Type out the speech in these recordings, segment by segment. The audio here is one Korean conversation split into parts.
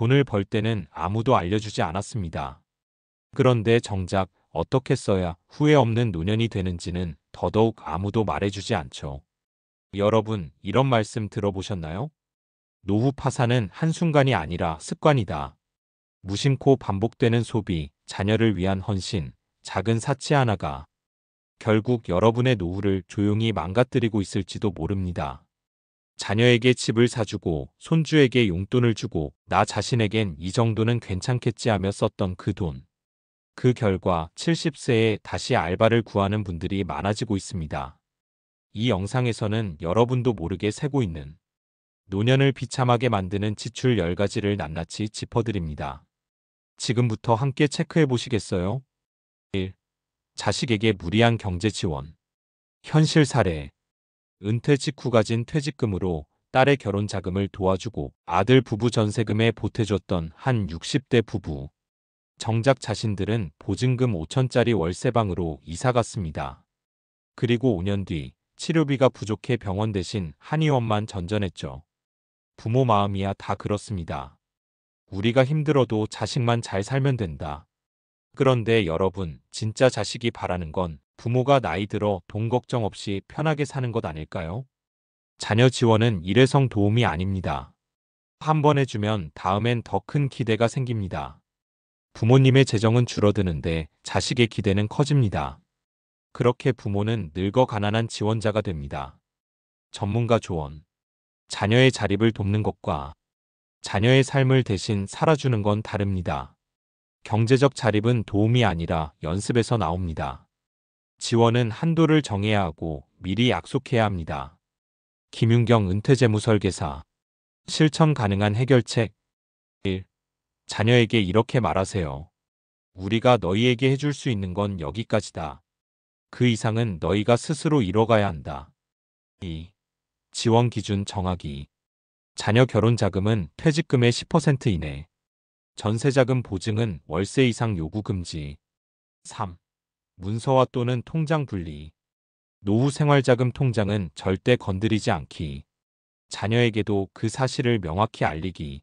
돈을 벌 때는 아무도 알려주지 않았습니다. 그런데 정작 어떻게 써야 후회 없는 노년이 되는지는 더더욱 아무도 말해주지 않죠. 여러분, 이런 말씀 들어보셨나요? 노후 파산은 한순간이 아니라 습관이다. 무심코 반복되는 소비, 자녀를 위한 헌신, 작은 사치 하나가 결국 여러분의 노후를 조용히 망가뜨리고 있을지도 모릅니다. 자녀에게 집을 사주고 손주에게 용돈을 주고 나 자신에겐 이 정도는 괜찮겠지 하며 썼던 그 돈. 그 결과 70세에 다시 알바를 구하는 분들이 많아지고 있습니다. 이 영상에서는 여러분도 모르게 새고 있는 노년을 비참하게 만드는 지출 10가지를 낱낱이 짚어드립니다. 지금부터 함께 체크해 보시겠어요? 1. 자식에게 무리한 경제 지원. 현실 사례. 은퇴 직후 가진 퇴직금으로 딸의 결혼 자금을 도와주고 아들 부부 전세금에 보태줬던 한 60대 부부. 정작 자신들은 보증금 5천짜리 월세방으로 이사 갔습니다. 그리고 5년 뒤 치료비가 부족해 병원 대신 한의원만 전전했죠. 부모 마음이야 다 그렇습니다. 우리가 힘들어도 자식만 잘 살면 된다. 그런데 여러분, 진짜 자식이 바라는 건 부모가 나이 들어 돈 걱정 없이 편하게 사는 것 아닐까요? 자녀 지원은 일회성 도움이 아닙니다. 한 번 해주면 다음엔 더 큰 기대가 생깁니다. 부모님의 재정은 줄어드는데 자식의 기대는 커집니다. 그렇게 부모는 늙어 가난한 지원자가 됩니다. 전문가 조언. 자녀의 자립을 돕는 것과 자녀의 삶을 대신 살아주는 건 다릅니다. 경제적 자립은 도움이 아니라 연습에서 나옵니다. 지원은 한도를 정해야 하고 미리 약속해야 합니다. 김윤경 은퇴재무설계사. 실천 가능한 해결책. 1. 자녀에게 이렇게 말하세요. 우리가 너희에게 해줄 수 있는 건 여기까지다. 그 이상은 너희가 스스로 이뤄가야 한다. 2. 지원 기준 정하기. 자녀 결혼 자금은 퇴직금의 10% 이내. 전세자금 보증은 월세 이상 요구 금지. 3. 문서화 또는 통장 분리. 노후 생활자금 통장은 절대 건드리지 않기. 자녀에게도 그 사실을 명확히 알리기.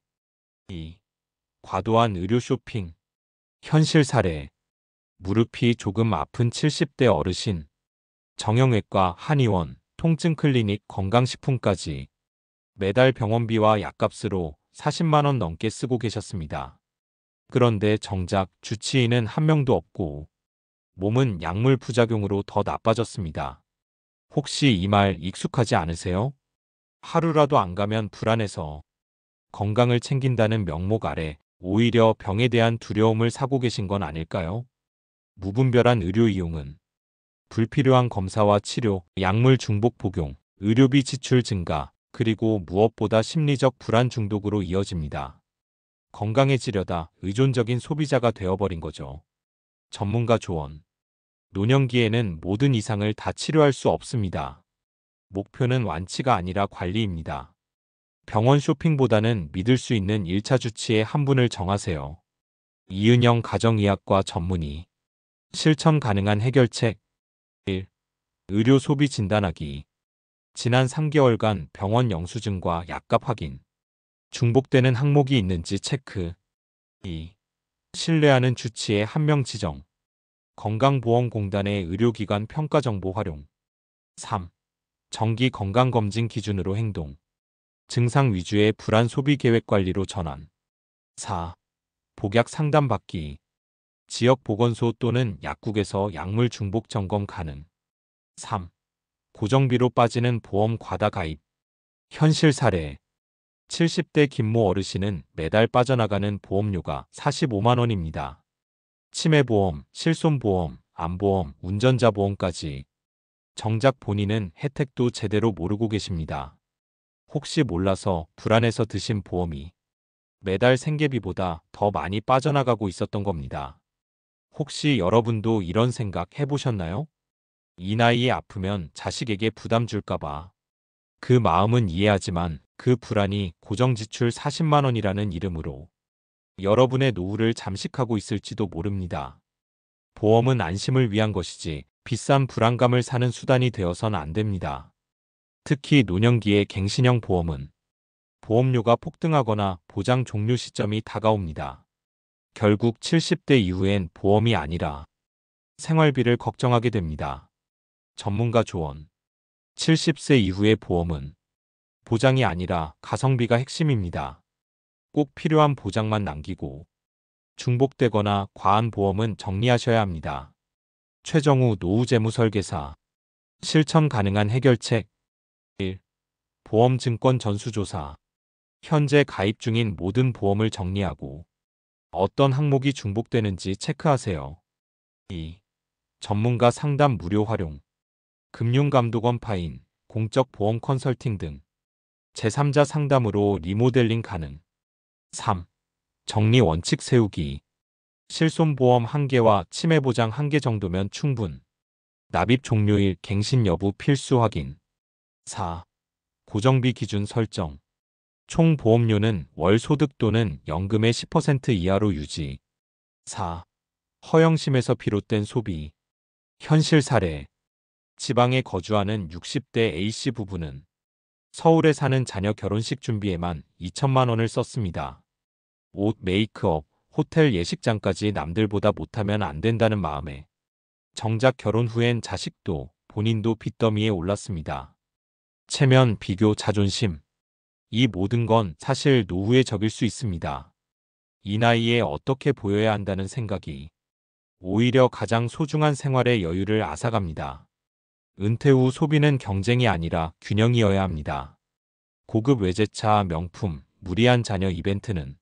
2. 과도한 의료 쇼핑. 현실 사례. 무릎이 조금 아픈 70대 어르신. 정형외과, 한의원, 통증 클리닉, 건강식품까지 매달 병원비와 약값으로 40만 원 넘게 쓰고 계셨습니다. 그런데 정작 주치의는 한 명도 없고 몸은 약물 부작용으로 더 나빠졌습니다. 혹시 이 말 익숙하지 않으세요? 하루라도 안 가면 불안해서 건강을 챙긴다는 명목 아래 오히려 병에 대한 두려움을 사고 계신 건 아닐까요? 무분별한 의료 이용은 불필요한 검사와 치료, 약물 중복 복용, 의료비 지출 증가, 그리고 무엇보다 심리적 불안 중독으로 이어집니다. 건강해지려다 의존적인 소비자가 되어버린 거죠. 전문가 조언. 노년기에는 모든 이상을 다 치료할 수 없습니다. 목표는 완치가 아니라 관리입니다. 병원 쇼핑보다는 믿을 수 있는 1차 주치의 한 분을 정하세요. 이은영 가정의학과 전문의. 실천 가능한 해결책. 1. 의료 소비 진단하기. 지난 3개월간 병원 영수증과 약값 확인. 중복되는 항목이 있는지 체크. 2. 신뢰하는 주치의 한 명 지정. 건강보험공단의 의료기관 평가 정보 활용. 3. 정기 건강검진 기준으로 행동. 증상 위주의 불안 소비 계획 관리로 전환. 4. 복약 상담 받기. 지역 보건소 또는 약국에서 약물 중복 점검 가능. 3. 고정비로 빠지는 보험 과다 가입. 현실 사례. 70대 김모 어르신은 매달 빠져나가는 보험료가 45만 원입니다. 치매보험, 실손보험, 암보험, 운전자 보험까지. 정작 본인은 혜택도 제대로 모르고 계십니다. 혹시 몰라서 불안해서 드신 보험이 매달 생계비보다 더 많이 빠져나가고 있었던 겁니다. 혹시 여러분도 이런 생각 해보셨나요? 이 나이에 아프면 자식에게 부담 줄까봐. 그 마음은 이해하지만 그 불안이 고정지출 40만 원이라는 이름으로 여러분의 노후를 잠식하고 있을지도 모릅니다. 보험은 안심을 위한 것이지 비싼 불안감을 사는 수단이 되어선 안 됩니다. 특히 노년기의 갱신형 보험은 보험료가 폭등하거나 보장 종료 시점이 다가옵니다. 결국 70대 이후엔 보험이 아니라 생활비를 걱정하게 됩니다. 전문가 조언. 70세 이후의 보험은 보장이 아니라 가성비가 핵심입니다. 꼭 필요한 보장만 남기고 중복되거나 과한 보험은 정리하셔야 합니다. 최정우 노후재무설계사. 실천 가능한 해결책. 1. 보험증권 전수조사. 현재 가입 중인 모든 보험을 정리하고 어떤 항목이 중복되는지 체크하세요. 2. 전문가 상담 무료 활용. 금융감독원 파인, 공적 보험 컨설팅 등 제3자 상담으로 리모델링 가능. 3. 정리 원칙 세우기. 실손보험 1개와 치매보장 1개 정도면 충분. 납입 종료일 갱신 여부 필수 확인. 4. 고정비 기준 설정. 총 보험료는 월 소득 또는 연금의 10% 이하로 유지. 4. 허영심에서 비롯된 소비. 현실 사례. 지방에 거주하는 60대 A씨 부부는 서울에 사는 자녀 결혼식 준비에만 2천만 원을 썼습니다. 옷, 메이크업, 호텔 예식장까지 남들보다 못하면 안 된다는 마음에 정작 결혼 후엔 자식도 본인도 빚더미에 올랐습니다. 체면, 비교, 자존심. 이 모든 건 사실 노후의 적일 수 있습니다. 이 나이에 어떻게 보여야 한다는 생각이 오히려 가장 소중한 생활의 여유를 앗아갑니다. 은퇴 후 소비는 경쟁이 아니라 균형이어야 합니다. 고급 외제차, 명품, 무리한 자녀 이벤트는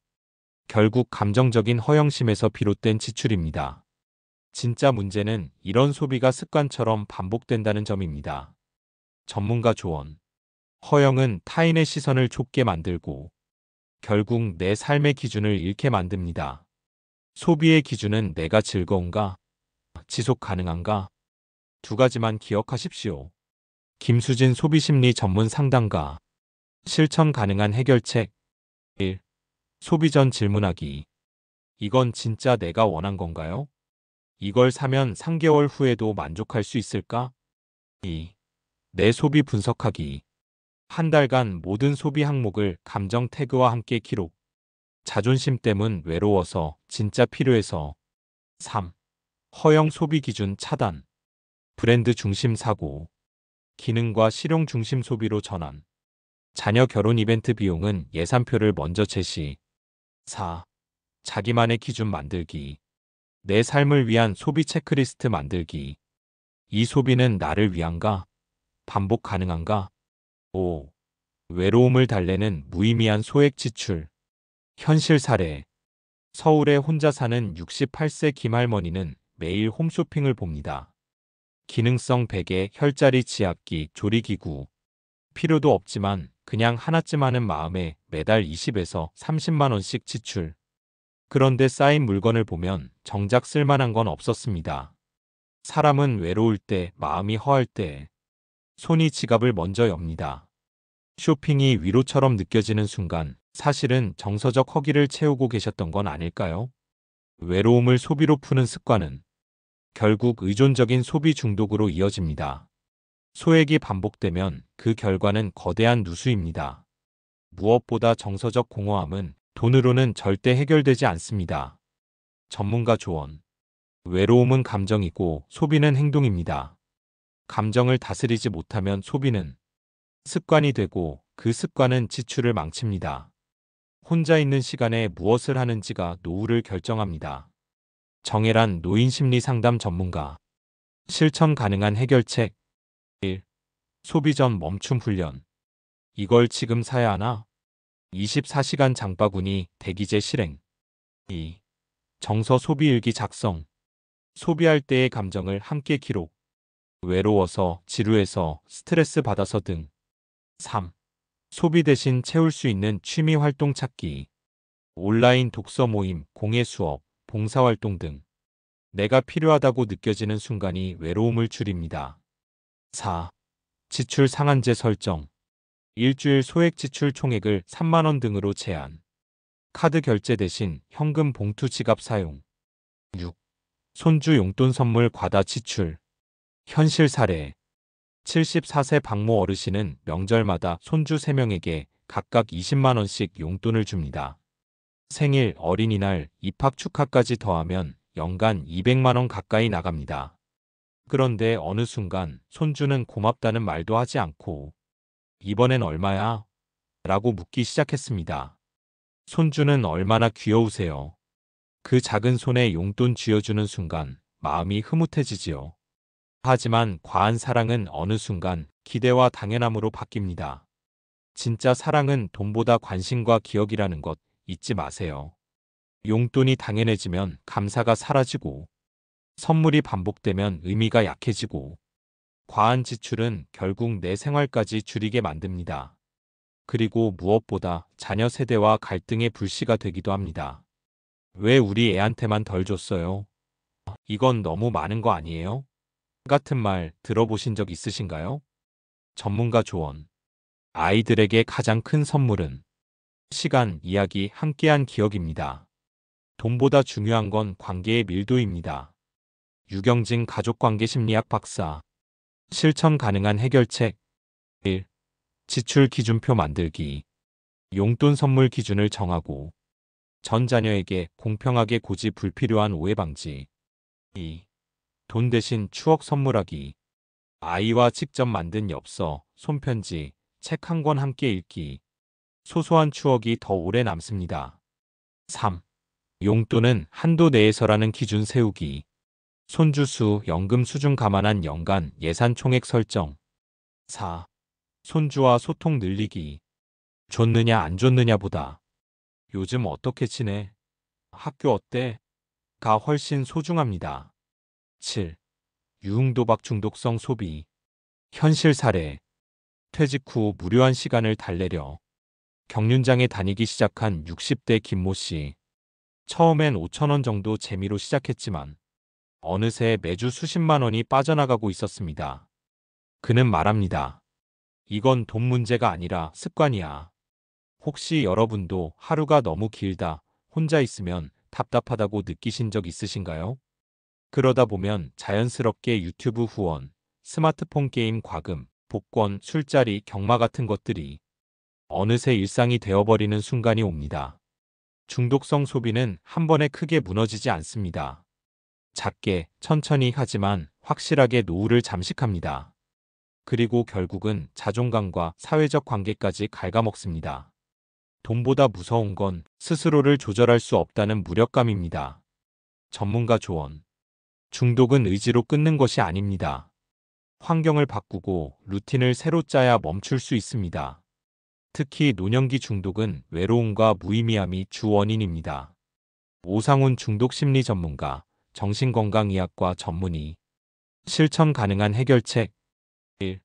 결국 감정적인 허영심에서 비롯된 지출입니다. 진짜 문제는 이런 소비가 습관처럼 반복된다는 점입니다. 전문가 조언. 허영은 타인의 시선을 좁게 만들고 결국 내 삶의 기준을 잃게 만듭니다. 소비의 기준은 내가 즐거운가? 지속 가능한가? 두 가지만 기억하십시오. 김수진 소비심리 전문 상담가. 실천 가능한 해결책. 1. 소비 전 질문하기. 이건 진짜 내가 원한 건가요? 이걸 사면 3개월 후에도 만족할 수 있을까? 2. 내 소비 분석하기. 한 달간 모든 소비 항목을 감정 태그와 함께 기록. 자존심 때문 외로워서 진짜 필요해서. 3. 허영 소비 기준 차단. 브랜드 중심 사고. 기능과 실용 중심 소비로 전환. 자녀 결혼 이벤트 비용은 예산표를 먼저 제시. 4. 자기만의 기준 만들기. 내 삶을 위한 소비 체크리스트 만들기. 이 소비는 나를 위한가? 반복 가능한가? 5. 외로움을 달래는 무의미한 소액 지출. 현실 사례. 서울에 혼자 사는 68세 김할머니는 매일 홈쇼핑을 봅니다. 기능성 베개, 혈자리 지압기, 조리기구. 필요도 없지만 그냥 하나쯤 하는 마음에 매달 20에서 30만 원씩 지출. 그런데 쌓인 물건을 보면 정작 쓸만한 건 없었습니다. 사람은 외로울 때, 마음이 허할 때 손이 지갑을 먼저 엽니다. 쇼핑이 위로처럼 느껴지는 순간 사실은 정서적 허기를 채우고 계셨던 건 아닐까요? 외로움을 소비로 푸는 습관은 결국 의존적인 소비 중독으로 이어집니다. 소액이 반복되면 그 결과는 거대한 누수입니다. 무엇보다 정서적 공허함은 돈으로는 절대 해결되지 않습니다. 전문가 조언. 외로움은 감정이고 소비는 행동입니다. 감정을 다스리지 못하면 소비는 습관이 되고 그 습관은 지출을 망칩니다. 혼자 있는 시간에 무엇을 하는지가 노후를 결정합니다. 정혜란 노인심리 상담 전문가. 실천 가능한 해결책. 1. 소비 전 멈춤 훈련. 이걸 지금 사야 하나? 24시간 장바구니 대기제 실행. 2. 정서 소비 일기 작성. 소비할 때의 감정을 함께 기록. 외로워서, 지루해서, 스트레스 받아서 등. 3. 소비 대신 채울 수 있는 취미 활동 찾기. 온라인 독서 모임, 공예 수업, 봉사활동 등. 내가 필요하다고 느껴지는 순간이 외로움을 줄입니다. 4. 지출 상한제 설정. 일주일 소액 지출 총액을 3만 원 등으로 제한. 카드 결제 대신 현금 봉투 지갑 사용. 6. 손주 용돈 선물 과다 지출. 현실 사례. 74세 박모 어르신은 명절마다 손주 3명에게 각각 20만 원씩 용돈을 줍니다. 생일, 어린이날, 입학 축하까지 더하면 연간 200만 원 가까이 나갑니다. 그런데 어느 순간 손주는 고맙다는 말도 하지 않고 이번엔 얼마야? 라고 묻기 시작했습니다. 손주는 얼마나 귀여우세요. 그 작은 손에 용돈 쥐어주는 순간 마음이 흐뭇해지지요. 하지만 과한 사랑은 어느 순간 기대와 당연함으로 바뀝니다. 진짜 사랑은 돈보다 관심과 기억이라는 것 잊지 마세요. 용돈이 당연해지면 감사가 사라지고, 선물이 반복되면 의미가 약해지고, 과한 지출은 결국 내 생활까지 줄이게 만듭니다. 그리고 무엇보다 자녀 세대와 갈등의 불씨가 되기도 합니다. 왜 우리 애한테만 덜 줬어요? 이건 너무 많은 거 아니에요? 같은 말 들어보신 적 있으신가요? 전문가 조언. 아이들에게 가장 큰 선물은 시간, 이야기, 함께한 기억입니다. 돈보다 중요한 건 관계의 밀도입니다. 유경진 가족관계 심리학 박사. 실천 가능한 해결책. 1. 지출 기준표 만들기. 용돈 선물 기준을 정하고 전 자녀에게 공평하게 고지 불필요한 오해 방지. 2. 돈 대신 추억 선물하기. 아이와 직접 만든 엽서, 손편지, 책 한 권 함께 읽기. 소소한 추억이 더 오래 남습니다. 3. 용돈은 한도 내에서라는 기준 세우기. 손주수, 연금 수준 감안한 연간 예산 총액 설정. 4. 손주와 소통 늘리기. 줬느냐 안 줬느냐보다 요즘 어떻게 지내? 학교 어때? 가 훨씬 소중합니다. 7. 유흥도박 중독성 소비. 현실 사례. 퇴직 후 무료한 시간을 달래려 경륜장에 다니기 시작한 60대 김모 씨. 처음엔 5천 원 정도 재미로 시작했지만 어느새 매주 수십만 원이 빠져나가고 있었습니다. 그는 말합니다. 이건 돈 문제가 아니라 습관이야. 혹시 여러분도 하루가 너무 길다, 혼자 있으면 답답하다고 느끼신 적 있으신가요? 그러다 보면 자연스럽게 유튜브 후원, 스마트폰 게임 과금, 복권, 술자리, 경마 같은 것들이 어느새 일상이 되어버리는 순간이 옵니다. 중독성 소비는 한 번에 크게 무너지지 않습니다. 작게, 천천히 하지만 확실하게 노후를 잠식합니다. 그리고 결국은 자존감과 사회적 관계까지 갉아먹습니다. 돈보다 무서운 건 스스로를 조절할 수 없다는 무력감입니다. 전문가 조언. 중독은 의지로 끊는 것이 아닙니다. 환경을 바꾸고 루틴을 새로 짜야 멈출 수 있습니다. 특히 노년기 중독은 외로움과 무의미함이 주 원인입니다. 오상훈 중독심리 전문가, 정신건강의학과 전문의. 실천 가능한 해결책. 1.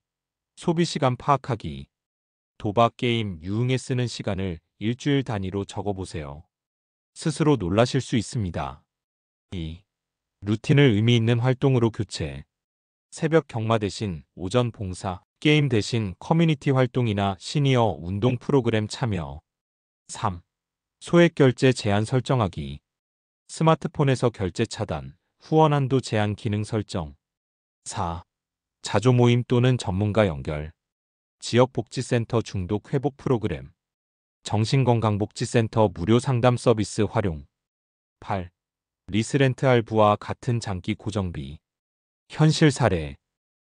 소비시간 파악하기. 도박, 게임, 유흥에 쓰는 시간을 일주일 단위로 적어보세요. 스스로 놀라실 수 있습니다. 2. 루틴을 의미 있는 활동으로 교체. 새벽 경마 대신 오전 봉사, 게임 대신 커뮤니티 활동이나 시니어 운동 프로그램 참여. 3. 소액 결제 제한 설정하기. 스마트폰에서 결제 차단, 후원 한도 제한 기능 설정. 4. 자조 모임 또는 전문가 연결. 지역복지센터 중독 회복 프로그램. 정신건강복지센터 무료 상담 서비스 활용. 8. 리스렌트 할부와 같은 장기 고정비. 현실 사례.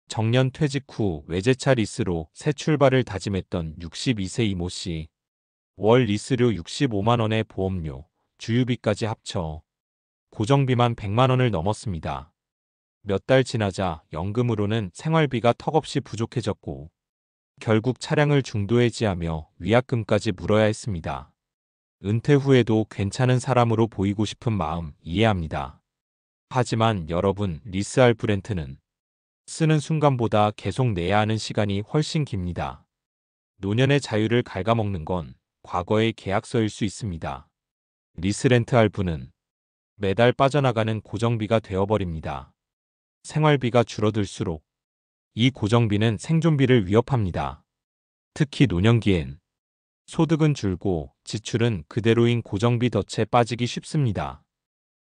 정년 퇴직 후 외제차 리스로 새 출발을 다짐했던 62세 이모 씨. 월 리스료 65만 원의 보험료, 주유비까지 합쳐 고정비만 100만 원을 넘었습니다. 몇 달 지나자 연금으로는 생활비가 턱없이 부족해졌고 결국 차량을 중도해지하며 위약금까지 물어야 했습니다. 은퇴 후에도 괜찮은 사람으로 보이고 싶은 마음 이해합니다. 하지만 여러분, 리스할 브랜트는 쓰는 순간보다 계속 내야 하는 시간이 훨씬 깁니다. 노년의 자유를 갉아먹는 건 과거의 계약서일 수 있습니다. 리스렌트 할부는 매달 빠져나가는 고정비가 되어버립니다. 생활비가 줄어들수록 이 고정비는 생존비를 위협합니다. 특히 노년기엔 소득은 줄고 지출은 그대로인 고정비 덫에 빠지기 쉽습니다.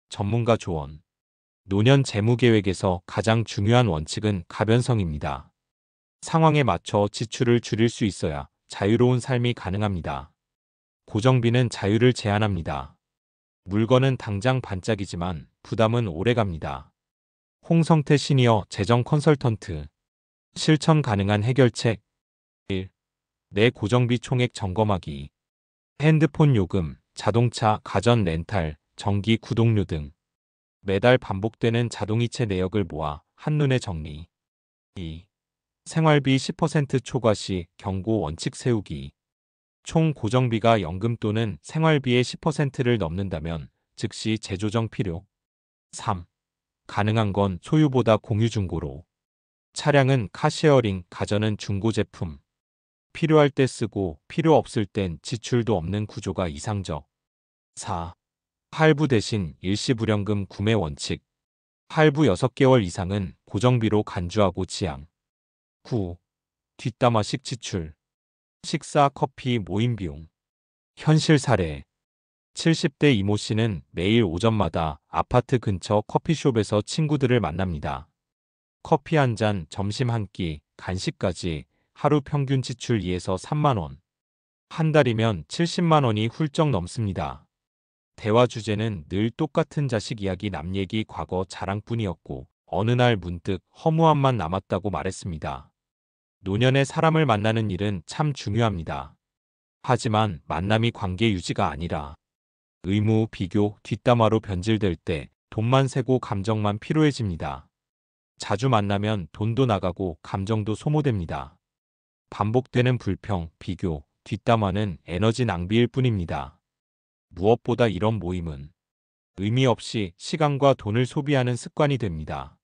전문가 조언. 노년 재무계획에서 가장 중요한 원칙은 가변성입니다. 상황에 맞춰 지출을 줄일 수 있어야 자유로운 삶이 가능합니다. 고정비는 자유를 제한합니다. 물건은 당장 반짝이지만 부담은 오래갑니다. 홍성태 시니어 재정 컨설턴트. 실천 가능한 해결책. 1. 내 고정비 총액 점검하기. 핸드폰 요금, 자동차, 가전 렌탈, 전기 구독료 등 매달 반복되는 자동이체 내역을 모아 한눈에 정리. 2. 생활비 10% 초과 시 경고 원칙 세우기. 총 고정비가 연금 또는 생활비의 10%를 넘는다면 즉시 재조정 필요. 3. 가능한 건 소유보다 공유 중고로. 차량은 카쉐어링, 가전은 중고 제품. 필요할 때 쓰고 필요 없을 땐 지출도 없는 구조가 이상적. 4. 할부 대신 일시불연금 구매 원칙. 할부 6개월 이상은 고정비로 간주하고 지양. 9. 뒷담화식 지출. 식사, 커피, 모임 비용. 현실 사례. 70대 이모 씨는 매일 오전마다 아파트 근처 커피숍에서 친구들을 만납니다. 커피 한 잔, 점심 한 끼, 간식까지 하루 평균 지출 2에서 3만 원. 한 달이면 70만 원이 훌쩍 넘습니다. 대화 주제는 늘 똑같은 자식 이야기, 남 얘기, 과거 자랑뿐이었고 어느 날 문득 허무함만 남았다고 말했습니다. 노년에 사람을 만나는 일은 참 중요합니다. 하지만 만남이 관계 유지가 아니라 의무, 비교, 뒷담화로 변질될 때 돈만 세고 감정만 피로해집니다. 자주 만나면 돈도 나가고 감정도 소모됩니다. 반복되는 불평, 비교, 뒷담화는 에너지 낭비일 뿐입니다. 무엇보다 이런 모임은 의미 없이 시간과 돈을 소비하는 습관이 됩니다.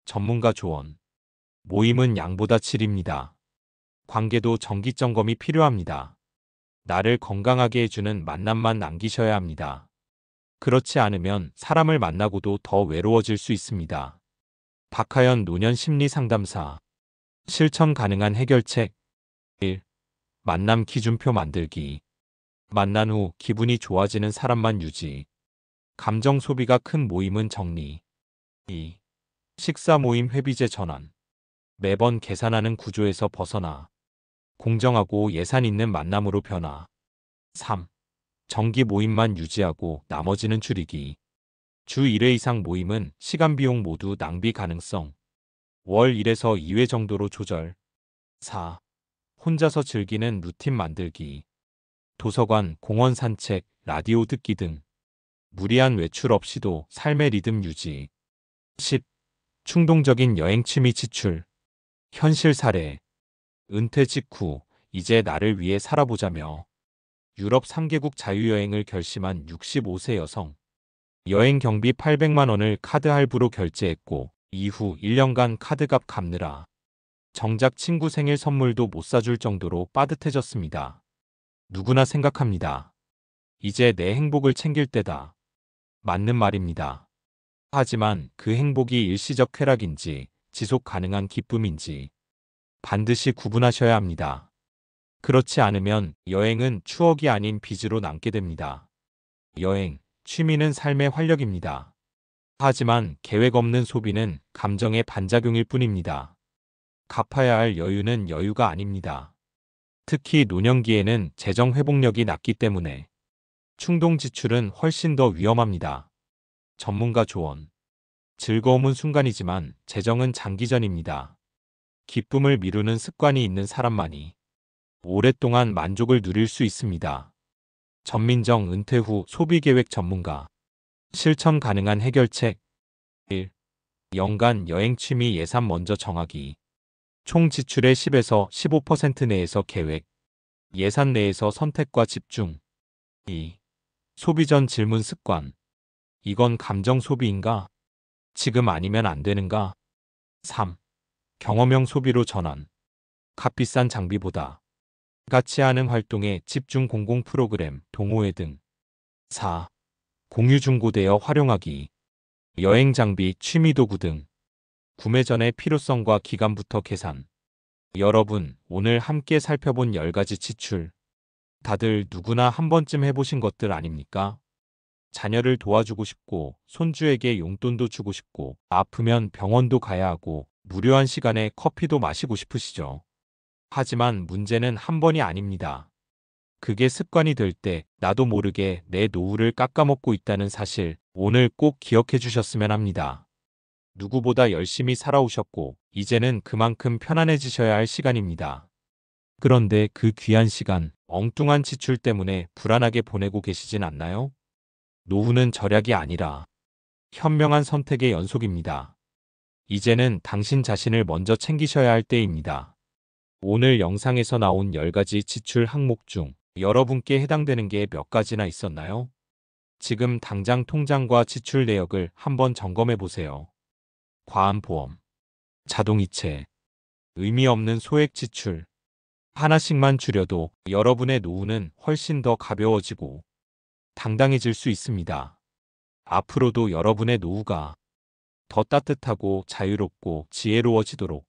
전문가 조언. 모임은 양보다 질입니다. 관계도 정기점검이 필요합니다. 나를 건강하게 해주는 만남만 남기셔야 합니다. 그렇지 않으면 사람을 만나고도 더 외로워질 수 있습니다. 박하연 노년 심리 상담사. 실천 가능한 해결책. 1. 만남 기준표 만들기. 만난 후 기분이 좋아지는 사람만 유지. 감정 소비가 큰 모임은 정리. 2. 식사 모임 회비제 전환. 매번 계산하는 구조에서 벗어나 공정하고 예산 있는 만남으로 변화. 3. 정기 모임만 유지하고 나머지는 줄이기. 주 1회 이상 모임은 시간 비용 모두 낭비 가능성. 월 1에서 2회 정도로 조절. 4. 혼자서 즐기는 루틴 만들기. 도서관, 공원 산책, 라디오 듣기 등 무리한 외출 없이도 삶의 리듬 유지. 10. 충동적인 여행 취미 지출. 현실 사례. 은퇴 직후 이제 나를 위해 살아보자며 유럽 3개국 자유여행을 결심한 65세 여성. 여행 경비 800만 원을 카드 할부로 결제했고 이후 1년간 카드값 갚느라 정작 친구 생일 선물도 못 사줄 정도로 빠듯해졌습니다. 누구나 생각합니다. 이제 내 행복을 챙길 때다. 맞는 말입니다. 하지만 그 행복이 일시적 쾌락인지 지속 가능한 기쁨인지 반드시 구분하셔야 합니다. 그렇지 않으면 여행은 추억이 아닌 빚으로 남게 됩니다. 여행, 취미는 삶의 활력입니다. 하지만 계획 없는 소비는 감정의 반작용일 뿐입니다. 갚아야 할 여유는 여유가 아닙니다. 특히 노년기에는 재정 회복력이 낮기 때문에 충동 지출은 훨씬 더 위험합니다. 전문가 조언. 즐거움은 순간이지만 재정은 장기전입니다. 기쁨을 미루는 습관이 있는 사람만이 오랫동안 만족을 누릴 수 있습니다. 전민정 은퇴 후 소비계획 전문가. 실천 가능한 해결책. 1. 연간 여행 취미 예산 먼저 정하기. 총 지출의 10에서 15% 내에서 계획. 예산 내에서 선택과 집중. 2. 소비 전 질문 습관. 이건 감정 소비인가? 지금 아니면 안 되는가? 3. 경험형 소비로 전환. 값비싼 장비보다 가치 하는 활동에 집중 공공 프로그램, 동호회 등. 4. 공유 중고 대여 활용하기. 여행 장비, 취미 도구 등. 구매 전에 필요성과 기간부터 계산. 여러분, 오늘 함께 살펴본 10가지 지출. 다들 누구나 한 번쯤 해보신 것들 아닙니까? 자녀를 도와주고 싶고, 손주에게 용돈도 주고 싶고, 아프면 병원도 가야 하고, 무료한 시간에 커피도 마시고 싶으시죠? 하지만 문제는 한 번이 아닙니다. 그게 습관이 될 때 나도 모르게 내 노후를 깎아먹고 있다는 사실 오늘 꼭 기억해 주셨으면 합니다. 누구보다 열심히 살아오셨고 이제는 그만큼 편안해지셔야 할 시간입니다. 그런데 그 귀한 시간, 엉뚱한 지출 때문에 불안하게 보내고 계시진 않나요? 노후는 절약이 아니라 현명한 선택의 연속입니다. 이제는 당신 자신을 먼저 챙기셔야 할 때입니다. 오늘 영상에서 나온 10가지 지출 항목 중 여러분께 해당되는 게 몇 가지나 있었나요? 지금 당장 통장과 지출 내역을 한번 점검해 보세요. 과한보험, 자동이체, 의미 없는 소액 지출. 하나씩만 줄여도 여러분의 노후는 훨씬 더 가벼워지고 당당해질 수 있습니다. 앞으로도 여러분의 노후가 더 따뜻하고 자유롭고 지혜로워지도록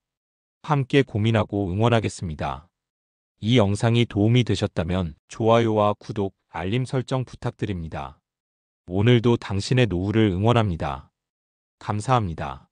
함께 고민하고 응원하겠습니다. 이 영상이 도움이 되셨다면 좋아요와 구독, 알림 설정 부탁드립니다. 오늘도 당신의 노후를 응원합니다. 감사합니다.